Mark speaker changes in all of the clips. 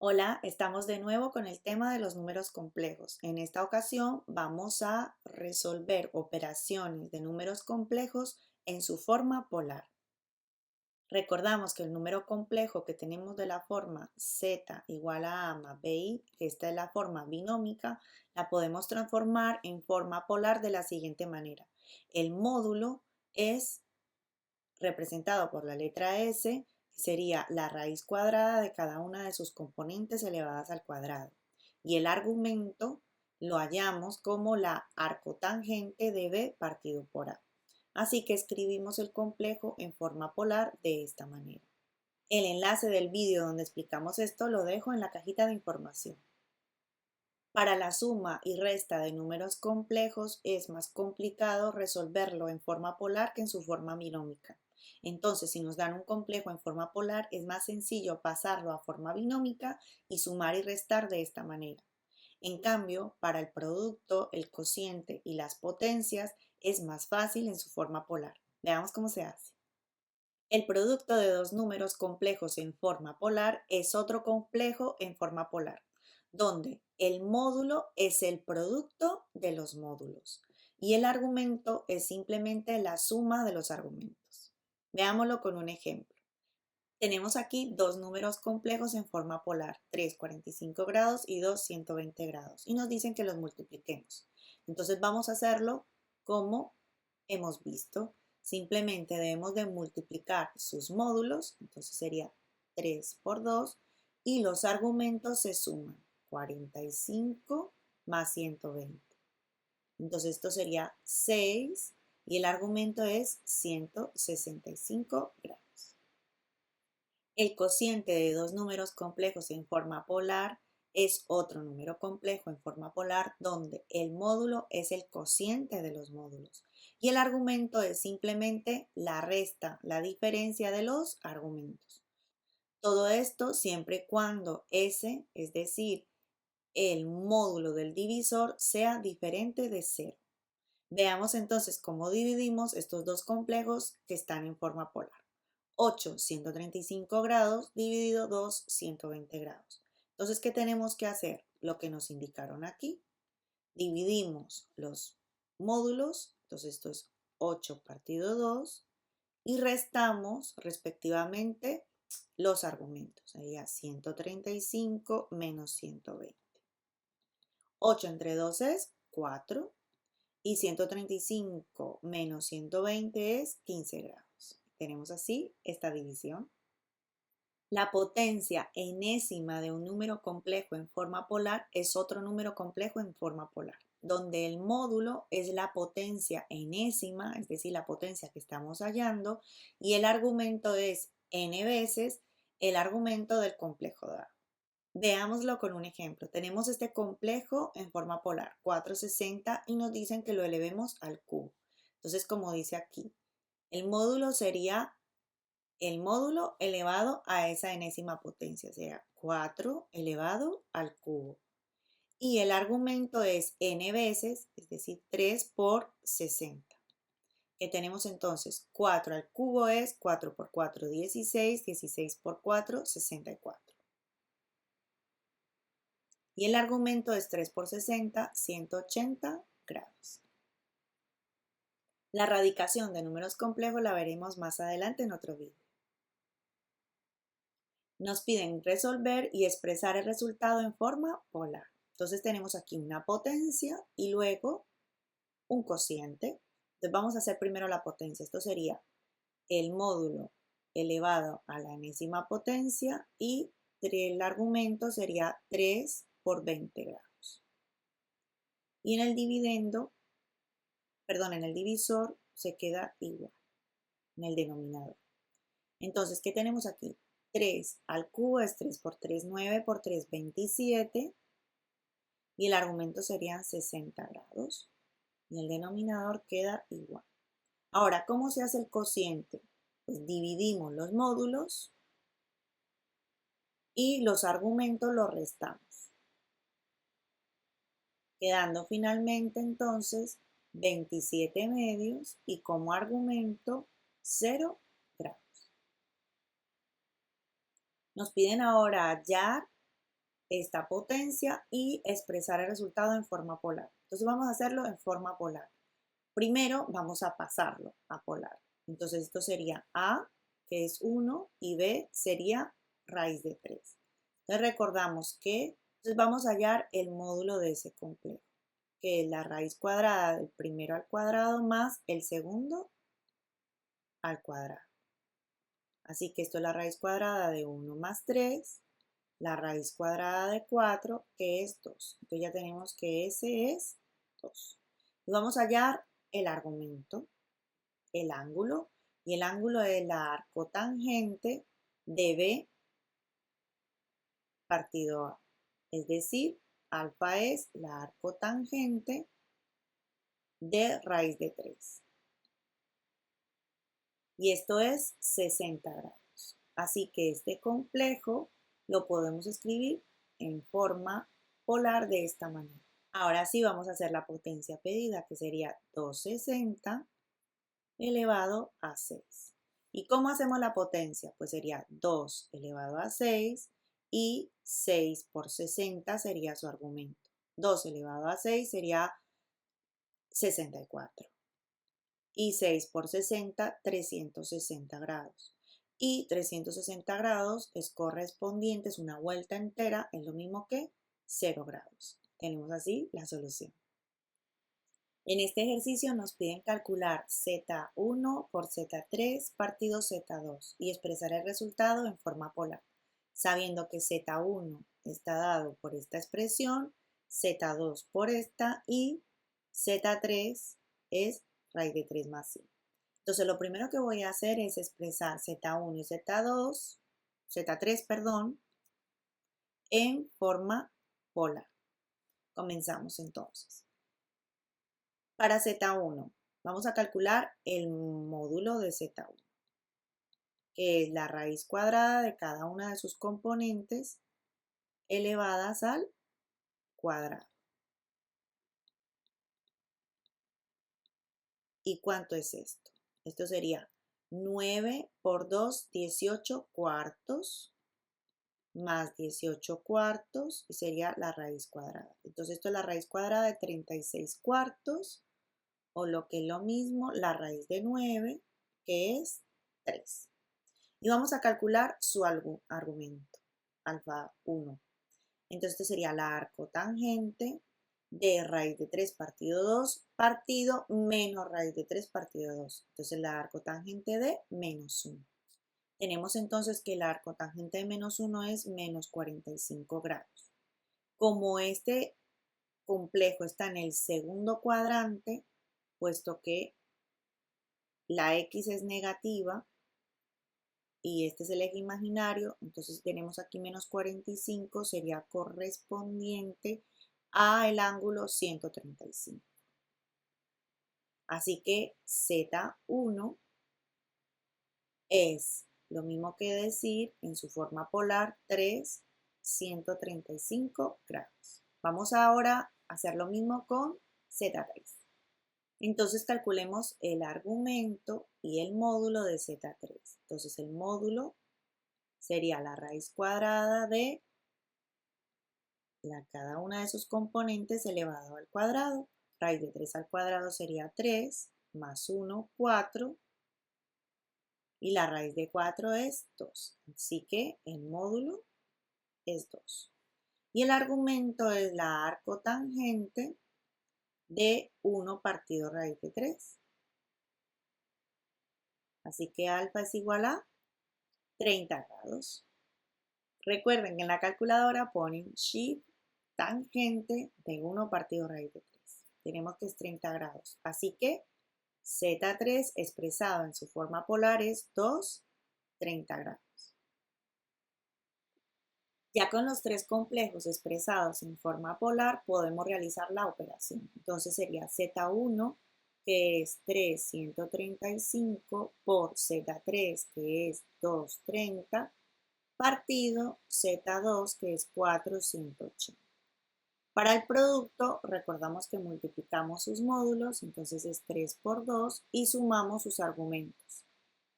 Speaker 1: Hola, estamos de nuevo con el tema de los números complejos. En esta ocasión vamos a resolver operaciones de números complejos en su forma polar. Recordamos que el número complejo que tenemos de la forma z igual a más bi, que esta es la forma binómica, la podemos transformar en forma polar de la siguiente manera. El módulo es representado por la letra S, que sería la raíz cuadrada de cada una de sus componentes elevadas al cuadrado. Y el argumento lo hallamos como la arcotangente de B partido por A. Así que escribimos el complejo en forma polar de esta manera. El enlace del vídeo donde explicamos esto lo dejo en la cajita de información. Para la suma y resta de números complejos es más complicado resolverlo en forma polar que en su forma binómica. Entonces, si nos dan un complejo en forma polar, es más sencillo pasarlo a forma binómica y sumar y restar de esta manera. En cambio, para el producto, el cociente y las potencias es más fácil en su forma polar. Veamos cómo se hace. El producto de dos números complejos en forma polar es otro complejo en forma polar, donde el módulo es el producto de los módulos y el argumento es simplemente la suma de los argumentos. Veámoslo con un ejemplo. Tenemos aquí dos números complejos en forma polar, 3 45 grados y 2 120 grados, y nos dicen que los multipliquemos. Entonces vamos a hacerlo como hemos visto. Simplemente debemos de multiplicar sus módulos, entonces sería 3 por 2, y los argumentos se suman, 45 más 120. Entonces esto sería 6 y el argumento es 165 grados. El cociente de dos números complejos en forma polar es otro número complejo en forma polar donde el módulo es el cociente de los módulos y el argumento es simplemente la resta, la diferencia de los argumentos. Todo esto siempre y cuando S, es decir, el módulo del divisor, sea diferente de 0. Veamos entonces cómo dividimos estos dos complejos que están en forma polar. 8, 135 grados dividido 2, 120 grados. Entonces, ¿qué tenemos que hacer? Lo que nos indicaron aquí. Dividimos los módulos, entonces esto es 8 partido 2, y restamos respectivamente los argumentos. Sería 135 menos 120. 8 entre 2 es 4 y 135 menos 120 es 15 grados. Tenemos así esta división. La potencia enésima de un número complejo en forma polar es otro número complejo en forma polar, donde el módulo es la potencia enésima, es decir, la potencia que estamos hallando, y el argumento es n veces el argumento del complejo dado. Veámoslo con un ejemplo. Tenemos este complejo en forma polar, 460, y nos dicen que lo elevemos al cubo. Entonces, como dice aquí, el módulo sería el módulo elevado a esa enésima potencia, sea 4 elevado al cubo. Y el argumento es n veces, es decir, 3 por 60. Que tenemos entonces 4 al cubo es 4 por 4, 16, 16 por 4, 64. Y el argumento es 3 por 60, 180 grados. La radicación de números complejos la veremos más adelante en otro vídeo. Nos piden resolver y expresar el resultado en forma polar. Entonces tenemos aquí una potencia y luego un cociente. Entonces vamos a hacer primero la potencia. Esto sería el módulo elevado a la enésima potencia y el argumento sería 3 por 20 grados. Y en el dividendo, perdón, en el divisor se queda igual, en el denominador. Entonces, ¿qué tenemos aquí? 3 al cubo es 3 por 3, 9 por 3, 27. Y el argumento serían 60 grados. Y el denominador queda igual. Ahora, ¿cómo se hace el cociente? Pues dividimos los módulos y los argumentos los restamos. Quedando finalmente entonces 27 medios y como argumento 0 grados. Nos piden ahora hallar esta potencia y expresar el resultado en forma polar. Entonces vamos a hacerlo en forma polar. Primero vamos a pasarlo a polar. Entonces esto sería A, que es 1, y B sería raíz de 3. Entonces recordamos que entonces vamos a hallar el módulo de ese complejo, que es la raíz cuadrada del primero al cuadrado más el segundo al cuadrado. Así que esto es la raíz cuadrada de 1 más 3, la raíz cuadrada de 4, que es 2. Entonces ya tenemos que ese es 2. Y vamos a hallar el argumento, el ángulo, y el ángulo es la arcotangente de B partido A. Es decir, alfa es la arcotangente de raíz de 3. Y esto es 60 grados. Así que este complejo lo podemos escribir en forma polar de esta manera. Ahora sí vamos a hacer la potencia pedida, que sería 260 elevado a 6. ¿Y cómo hacemos la potencia? Pues sería 2 elevado a 6 y 6 por 60 sería su argumento. 2 elevado a 6 sería 64. Y 6 por 60, 360 grados. Y 360 grados es correspondiente, es una vuelta entera, es lo mismo que 0 grados. Tenemos así la solución. En este ejercicio nos piden calcular Z1 por Z3 partido Z2 y expresar el resultado en forma polar, sabiendo que Z1 está dado por esta expresión, Z2 por esta y Z3 es raíz de 3 más 5. Entonces lo primero que voy a hacer es expresar Z1 y Z2, Z3, perdón, en forma polar. Comenzamos entonces. Para Z1 vamos a calcular el módulo de Z1, que es la raíz cuadrada de cada una de sus componentes elevadas al cuadrado. ¿Y cuánto es esto? Esto sería 9 por 2, 18 cuartos, más 18 cuartos, y sería la raíz cuadrada. Entonces esto es la raíz cuadrada de 36 cuartos, o lo que es lo mismo, la raíz de 9, que es 3. Y vamos a calcular su argumento, alfa 1. Entonces este sería la arcotangente de raíz de 3 partido 2 partido menos raíz de 3 partido 2. Entonces la arcotangente de menos 1. Tenemos entonces que la arcotangente de menos 1 es menos 45 grados. Como este complejo está en el segundo cuadrante, puesto que la x es negativa y este es el eje imaginario, entonces tenemos aquí menos 45, sería correspondiente a el ángulo 135. Así que Z1 es lo mismo que decir en su forma polar 3, 135 grados. Vamos ahora a hacer lo mismo con Z3. Entonces calculemos el argumento y el módulo de Z3. Entonces el módulo sería la raíz cuadrada de cada una de sus componentes elevado al cuadrado. Raíz de 3 al cuadrado sería 3, más 1, 4. Y la raíz de 4 es 2. Así que el módulo es 2. Y el argumento es la arcotangente de 1 partido raíz de 3. Así que alfa es igual a 30 grados. Recuerden que en la calculadora ponen shift tangente de 1 partido raíz de 3. Tenemos que es 30 grados. Así que Z3 expresado en su forma polar es 2, 30 grados. Ya con los tres complejos expresados en forma polar podemos realizar la operación. Entonces sería Z1, que es 3, 135, por Z3, que es 2, 30, partido Z2, que es 4, 180. Para el producto, recordamos que multiplicamos sus módulos, entonces es 3 por 2, y sumamos sus argumentos,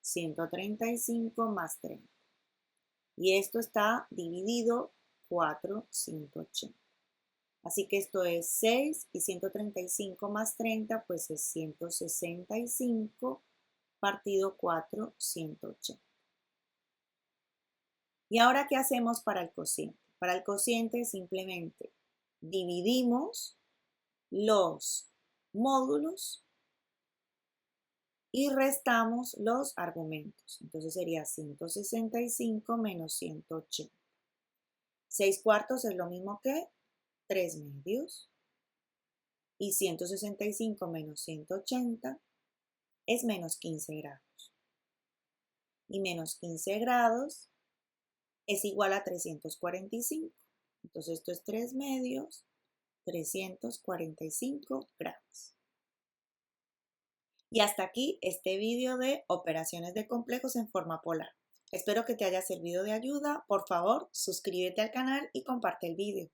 Speaker 1: 135 más 30. Y esto está dividido 4, 180. Así que esto es 6 y 135 más 30, pues es 165 partido 4, 180. ¿Y ahora qué hacemos para el cociente? Para el cociente simplemente dividimos los módulos y restamos los argumentos. Entonces sería 165 menos 180. 6 cuartos es lo mismo que 3 medios. Y 165 menos 180 es menos 15 grados. Y menos 15 grados es igual a 345. Entonces esto es 3 medios, 345 grados. Y hasta aquí este vídeo de operaciones de complejos en forma polar. Espero que te haya servido de ayuda. Por favor, suscríbete al canal y comparte el vídeo.